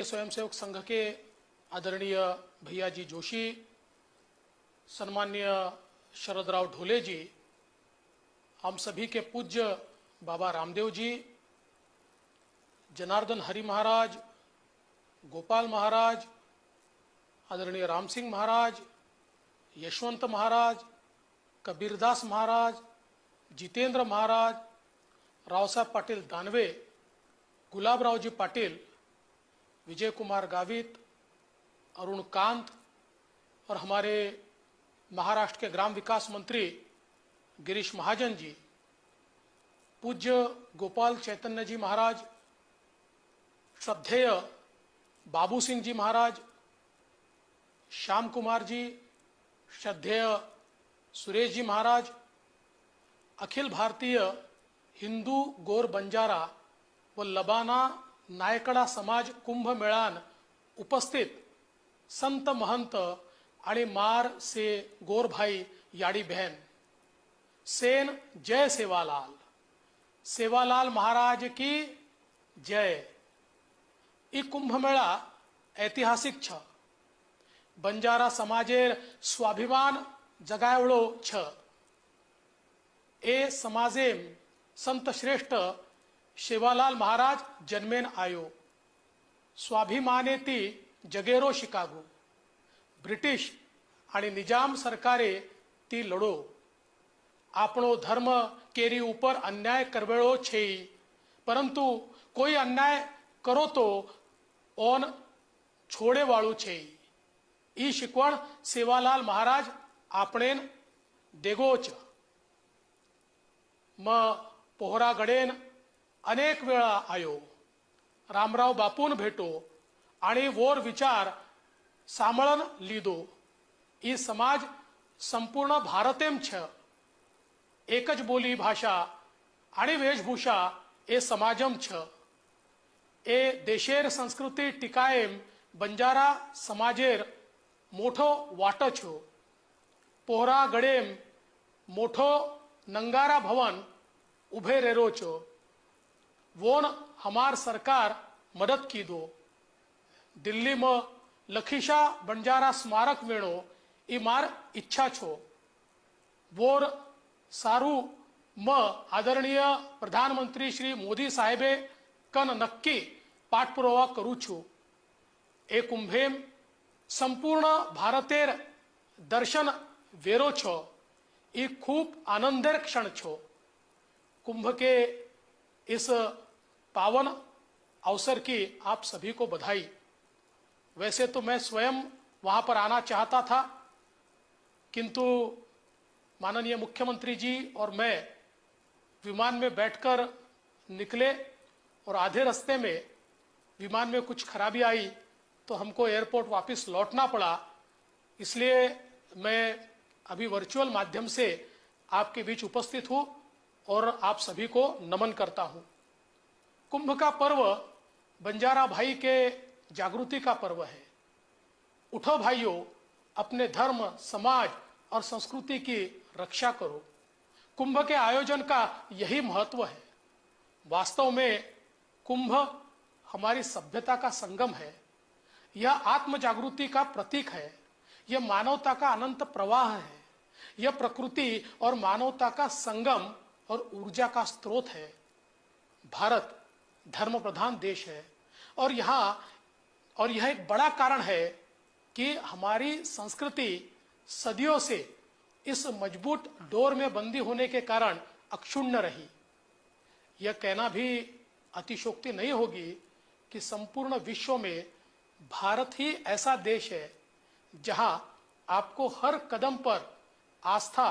स्वयंसेवक संघ के आदरणीय भैया जी जोशी, सम्मान्य शरदराव ढोले जी, हम सभी के पूज्य बाबा रामदेव जी, जनार्दन हरि महाराज, गोपाल महाराज, आदरणीय राम सिंह महाराज, यशवंत महाराज, कबीरदास महाराज, जितेंद्र महाराज, राव साहब पाटिल दानवे, गुलाबराव जी पाटिल, विजय कुमार गावित, अरुण कांत और हमारे महाराष्ट्र के ग्राम विकास मंत्री गिरीश महाजन जी, पूज्य गोपाल चैतन्य जी महाराज, श्रद्धेय बाबू सिंह जी महाराज, श्याम कुमार जी, श्रद्धेय सुरेश जी महाराज, अखिल भारतीय हिंदू गोर बंजारा व लबाना नायकडा समाज कुंभ मेळान उपस्थित संत महंत आणि मार से गोर भाई याड़ी बहन, सेन जय सेवालाल, सेवालाल महाराज की जय। ई कुंभ मेळा ऐतिहासिक छ, बंजारा समाजेर स्वाभिमान जगावळो छ। ए समाजेम संत श्रेष्ठ सेवालाल महाराज जन्मेन आयो, स्वाभिमाने ती जगेरो शिकागो, ब्रिटिश आणि निजाम सरकारे ती लड़ो। आपणो धर्म केरी ऊपर अन्याय करवेळो छे, परंतु कोई अन्याय करो तो ओन छोड़े वाळू छे। ई शिकवण सेवालाल महाराज आपणेन देगोच। म पोहरा गडेन अनेक वेळा आयो, रामराव बापून भेटो आणि वोर विचार सामळन लीधो। ई समाज संपूर्ण भारतेम छ, एकच बोली भाषा आणि वेशभूषा ए समाजम छ। ए देशेर संस्कृती टिकायेम बंजारा समाजेर मोठो वाटो छो। पोहरा गडेम मोठो नंगारा भवन उभे रेरो छो, वोन हमार सरकार मदद की दो। दिल्ली में लखीशा बंजारा स्मारक वेणो ई मार इच्छा छो। वोर सारू म आदरणीय प्रधानमंत्री श्री मोदी साहेबे कन नक्की पाठपुरावा करू छू। ए कुंभेम संपूर्ण भारतेर दर्शन वेरो छो। ई खूब आनंदेर क्षण छो। कुंभ के इस पावन अवसर की आप सभी को बधाई। वैसे तो मैं स्वयं वहां पर आना चाहता था, किंतु माननीय मुख्यमंत्री जी और मैं विमान में बैठकर निकले और आधे रास्ते में विमान में कुछ खराबी आई तो हमको एयरपोर्ट वापस लौटना पड़ा। इसलिए मैं अभी वर्चुअल माध्यम से आपके बीच उपस्थित हूँ और आप सभी को नमन करता हूँ। कुंभ का पर्व बंजारा भाई के जागृति का पर्व है। उठो भाइयों, अपने धर्म, समाज और संस्कृति की रक्षा करो। कुंभ के आयोजन का यही महत्व है। वास्तव में कुंभ हमारी सभ्यता का संगम है। यह आत्म जागृति का प्रतीक है। यह मानवता का अनंत प्रवाह है। यह प्रकृति और मानवता का संगम और ऊर्जा का स्रोत है। भारत धर्म प्रधान देश है और यह एक बड़ा कारण है कि हमारी संस्कृति सदियों से इस मजबूत डोर में बंदी होने के कारण अक्षुण्ण रही। यह कहना भी अतिशयोक्ति नहीं होगी कि संपूर्ण विश्व में भारत ही ऐसा देश है जहां आपको हर कदम पर आस्था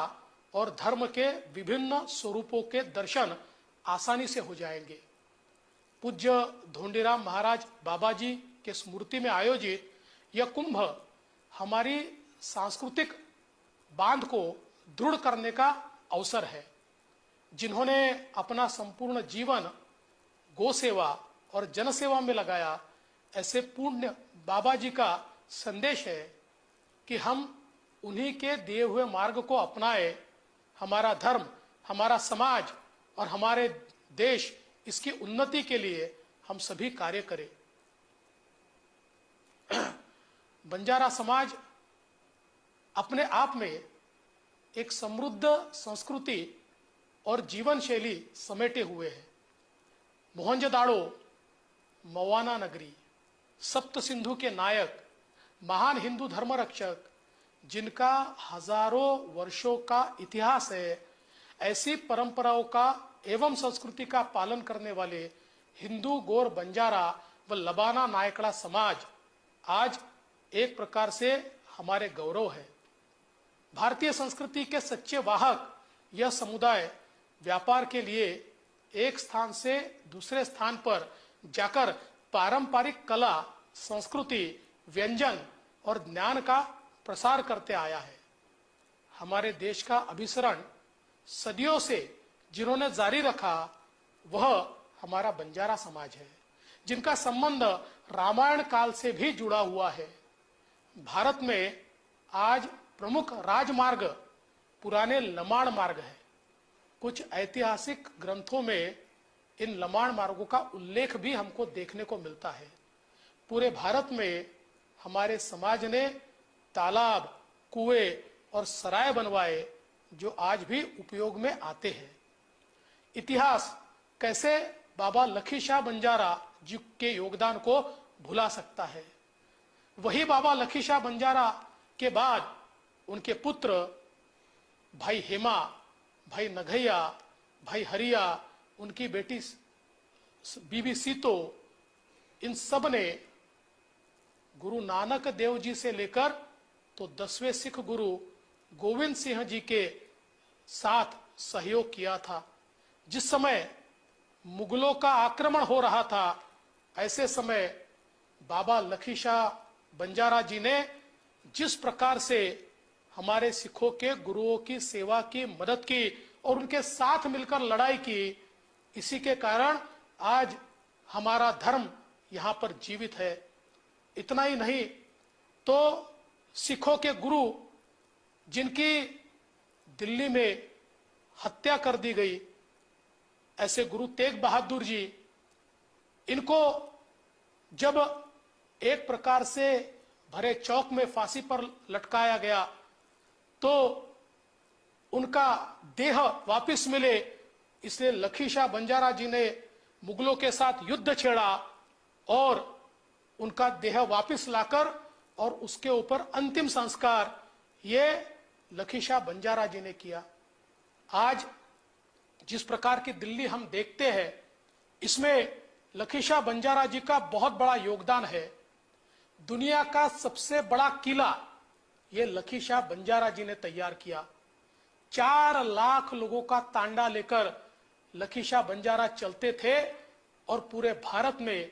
और धर्म के विभिन्न स्वरूपों के दर्शन आसानी से हो जाएंगे। पूज्य धोंडीराम महाराज बाबा जी के स्मृति में आयोजित यह कुंभ हमारी सांस्कृतिक बांध को दृढ़ करने का अवसर है। जिन्होंने अपना संपूर्ण जीवन गौ सेवा और जनसेवा में लगाया, ऐसे पुण्य बाबा जी का संदेश है कि हम उन्हीं के दिए हुए मार्ग को अपनाएं। हमारा धर्म, हमारा समाज और हमारे देश, इसकी उन्नति के लिए हम सभी कार्य करें। बंजारा समाज अपने आप में एक समृद्ध संस्कृति और जीवन शैली समेटे हुए है। मोहनजोदाड़ो, मवाना नगरी, सप्त सिंधु के नायक, महान हिंदू धर्म रक्षक, जिनका हजारों वर्षों का इतिहास है, ऐसी परंपराओं का एवं संस्कृति का पालन करने वाले हिंदू, गौर, बंजारा व लबाना नायकड़ा समाज आज एक प्रकार से हमारे गौरव है। भारतीय संस्कृति के सच्चे वाहक यह समुदाय व्यापार के लिए एक स्थान से दूसरे स्थान पर जाकर पारंपरिक कला, संस्कृति, व्यंजन और ज्ञान का प्रसार करते आया है। हमारे देश का अभिसरण सदियों से जिन्होंने जारी रखा वह हमारा बंजारा समाज है, जिनका संबंध रामायण काल से भी जुड़ा हुआ है। भारत में आज प्रमुख राजमार्ग पुराने लमाण मार्ग है। कुछ ऐतिहासिक ग्रंथों में इन लमाण मार्गों का उल्लेख भी हमको देखने को मिलता है। पूरे भारत में हमारे समाज ने तालाब, कुएं और सराय बनवाए जो आज भी उपयोग में आते हैं। इतिहास कैसे बाबा लखीशाह बंजारा जी के योगदान को भुला सकता है। वही बाबा लखीशाह बंजारा के बाद उनके पुत्र भाई हेमा, भाई नघैया, भाई हरिया, उनकी बेटी बीबी सीतो, इन सब ने गुरु नानक देव जी से लेकर तो 10वें सिख गुरु गोविंद सिंह जी के साथ सहयोग किया था। जिस समय मुगलों का आक्रमण हो रहा था, ऐसे समय बाबा लखीशाह बंजारा जी ने जिस प्रकार से हमारे सिखों के गुरुओं की सेवा की, मदद की और उनके साथ मिलकर लड़ाई की, इसी के कारण आज हमारा धर्म यहाँ पर जीवित है। इतना ही नहीं तो सिखों के गुरु जिनकी दिल्ली में हत्या कर दी गई, ऐसे गुरु तेग बहादुर जी, इनको जब एक प्रकार से भरे चौक में फांसी पर लटकाया गया तो उनका देह वापस मिले, इसलिए लखीशाह बंजारा जी ने मुगलों के साथ युद्ध छेड़ा और उनका देह वापस लाकर और उसके ऊपर अंतिम संस्कार ये लखीशाह बंजारा जी ने किया। आज जिस प्रकार की दिल्ली हम देखते हैं, इसमें लखीशाह बंजारा जी का बहुत बड़ा योगदान है। दुनिया का सबसे बड़ा किला ये लखीशाह बंजारा जी ने तैयार किया। 4 लाख लोगों का तांडा लेकर लखीशाह बंजारा चलते थे और पूरे भारत में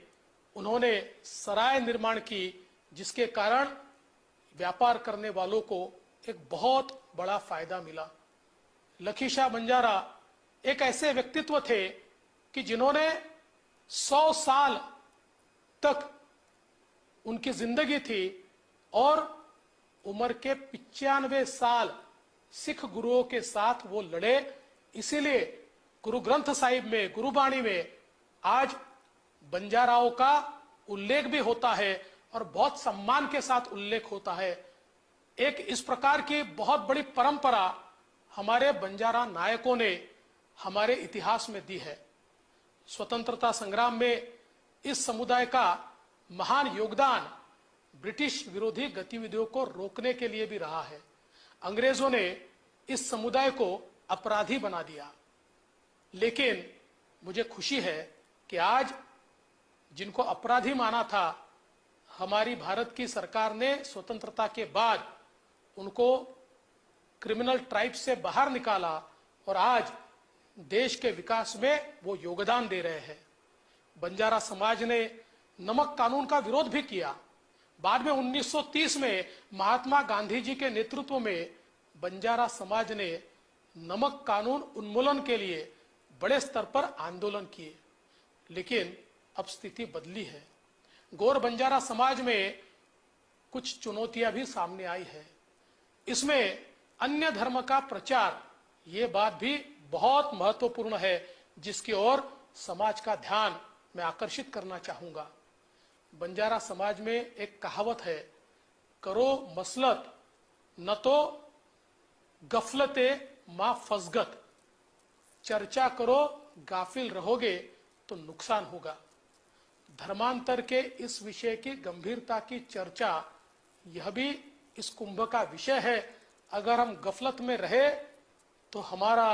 उन्होंने सराय निर्माण की, जिसके कारण व्यापार करने वालों को एक बहुत बड़ा फायदा मिला। लखीशाह बंजारा एक ऐसे व्यक्तित्व थे कि जिन्होंने 100 साल तक उनकी जिंदगी थी और उम्र के 95 साल सिख गुरुओं के साथ वो लड़े। इसीलिए गुरु ग्रंथ साहिब में, गुरुबाणी में आज बंजाराओं का उल्लेख भी होता है और बहुत सम्मान के साथ उल्लेख होता है। एक इस प्रकार की बहुत बड़ी परंपरा हमारे बंजारा नायकों ने हमारे इतिहास में दी है। स्वतंत्रता संग्राम में इस समुदाय का महान योगदान ब्रिटिश विरोधी गतिविधियों को रोकने के लिए भी रहा है। अंग्रेजों ने इस समुदाय को अपराधी बना दिया, लेकिन मुझे खुशी है कि आज जिनको अपराधी माना था, हमारी भारत की सरकार ने स्वतंत्रता के बाद उनको क्रिमिनल ट्राइब से बाहर निकाला और आज देश के विकास में वो योगदान दे रहे हैं। बंजारा समाज ने नमक कानून का विरोध भी किया। बाद में 1930 में महात्मा गांधी जी के नेतृत्व में बंजारा समाज ने नमक कानून उन्मूलन के लिए बड़े स्तर पर आंदोलन किए, लेकिन अब स्थिति बदली है। गौर बंजारा समाज में कुछ चुनौतियां भी सामने आई है। इसमें अन्य धर्म का प्रचार, ये बात भी बहुत महत्वपूर्ण है, जिसकी ओर समाज का ध्यान मैं आकर्षित करना चाहूंगा। बंजारा समाज में एक कहावत है करो मसलत न तो गफलते मा फसगत, चर्चा करो गाफिल रहोगे तो नुकसान होगा। धर्मांतर के इस विषय की गंभीरता की चर्चा, यह भी इस कुंभ का विषय है। अगर हम गफलत में रहे तो हमारा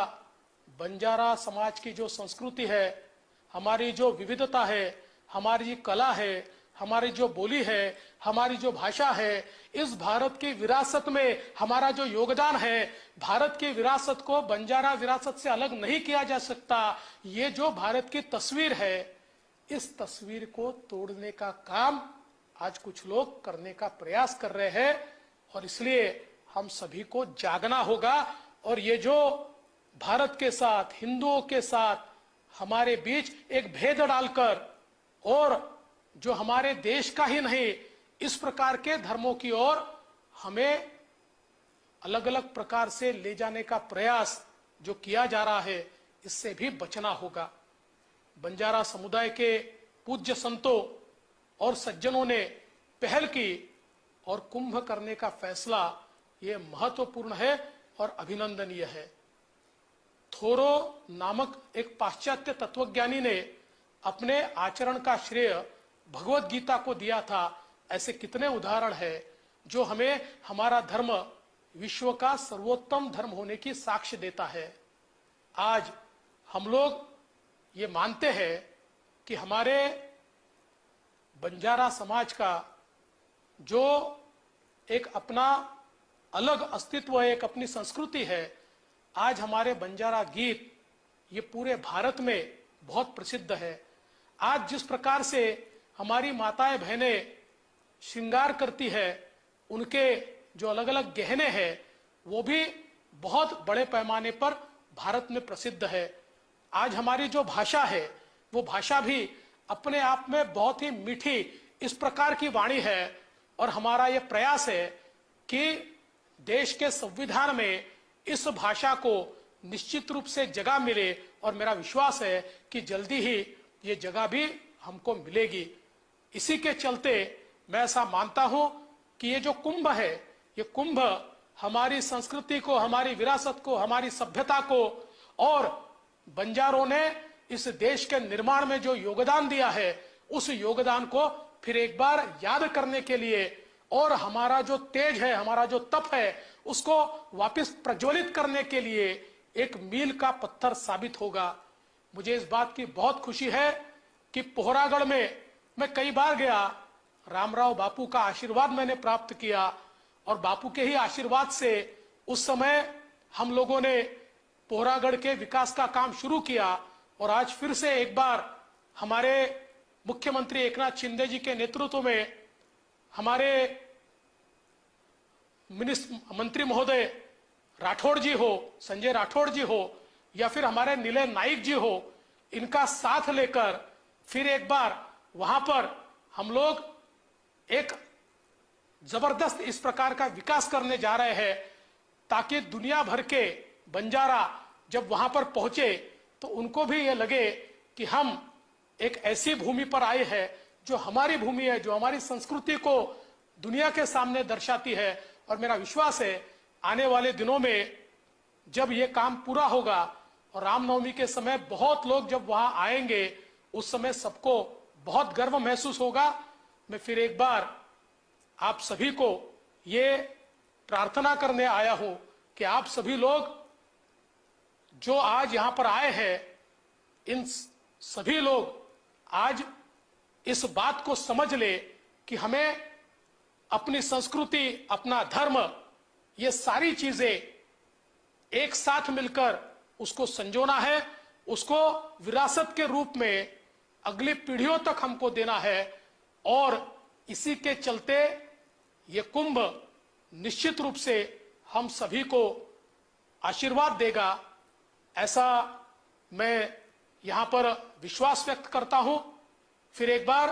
बंजारा समाज की जो संस्कृति है, हमारी जो विविधता है, हमारी जो कला है, हमारी जो बोली है, हमारी जो भाषा है, इस भारत की विरासत में हमारा जो योगदान है, भारत की विरासत को बंजारा विरासत से अलग नहीं किया जा सकता। ये जो भारत की तस्वीर है, इस तस्वीर को तोड़ने का काम आज कुछ लोग करने का प्रयास कर रहे हैं और इसलिए हम सभी को जागना होगा। और ये जो भारत के साथ, हिंदुओं के साथ हमारे बीच एक भेद डालकर और जो हमारे देश का ही नहीं, इस प्रकार के धर्मों की ओर हमें अलग अलग प्रकार से ले जाने का प्रयास जो किया जा रहा है, इससे भी बचना होगा। बंजारा समुदाय के पूज्य संतों और सज्जनों ने पहल की और कुंभ करने का फैसला ये महत्वपूर्ण है और अभिनंदनीय है। थोरो नामक एक पाश्चात्य तत्वज्ञानी ने अपने आचरण का श्रेय भगवत गीता को दिया था। ऐसे कितने उदाहरण है जो हमें हमारा धर्म विश्व का सर्वोत्तम धर्म होने की साक्ष्य देता है। आज हम लोग ये मानते हैं कि हमारे बंजारा समाज का जो एक अपना अलग अस्तित्व है, एक अपनी संस्कृति है, आज हमारे बंजारा गीत ये पूरे भारत में बहुत प्रसिद्ध है। आज जिस प्रकार से हमारी माताएं बहनें श्रृंगार करती है, उनके जो अलग अलग गहने हैं वो भी बहुत बड़े पैमाने पर भारत में प्रसिद्ध है। आज हमारी जो भाषा है वो भाषा भी अपने आप में बहुत ही मीठी इस प्रकार की वाणी है और हमारा ये प्रयास है कि देश के संविधान में इस भाषा को निश्चित रूप से जगह मिले और मेरा विश्वास है कि जल्दी ही ये जगह भी हमको मिलेगी। इसी के चलते मैं ऐसा मानता हूं कि ये जो कुंभ है, ये कुंभ हमारी संस्कृति को, हमारी विरासत को, हमारी सभ्यता को और बंजारों ने इस देश के निर्माण में जो योगदान दिया है, उस योगदान को फिर एक बार याद करने के लिए और हमारा जो तेज है, हमारा जो तप है, उसको वापस प्रज्वलित करने के लिए एक मील का पत्थर साबित होगा। मुझे इस बात की बहुत खुशी है कि पोहरागढ़ में मैं कई बार गया, रामराव बापू का आशीर्वाद मैंने प्राप्त किया और बापू के ही आशीर्वाद से उस समय हम लोगों ने पोहरागढ़ के विकास का काम शुरू किया और आज फिर से एक बार हमारे मुख्यमंत्री एकनाथ शिंदे जी के नेतृत्व में हमारे मंत्री महोदय राठौड़ जी हो, संजय राठौड़ जी हो या फिर हमारे नीले नाइक जी हो, इनका साथ लेकर फिर एक बार वहां पर हम लोग एक जबरदस्त इस प्रकार का विकास करने जा रहे हैं ताकि दुनिया भर के बंजारा जब वहां पर पहुंचे तो उनको भी ये लगे कि हम एक ऐसी भूमि पर आए हैं जो हमारी भूमि है, जो हमारी संस्कृति को दुनिया के सामने दर्शाती है। और मेरा विश्वास है आने वाले दिनों में जब ये काम पूरा होगा और रामनवमी के समय बहुत लोग जब वहां आएंगे, उस समय सबको बहुत गर्व महसूस होगा। मैं फिर एक बार आप सभी को ये प्रार्थना करने आया हूं कि आप सभी लोग जो आज यहां पर आए हैं, इन सभी लोग आज इस बात को समझ ले कि हमें अपनी संस्कृति, अपना धर्म, ये सारी चीजें एक साथ मिलकर उसको संजोना है, उसको विरासत के रूप में अगली पीढ़ियों तक हमको देना है। और इसी के चलते ये कुंभ निश्चित रूप से हम सभी को आशीर्वाद देगा, ऐसा मैं यहां पर विश्वास व्यक्त करता हूं। फिर एक बार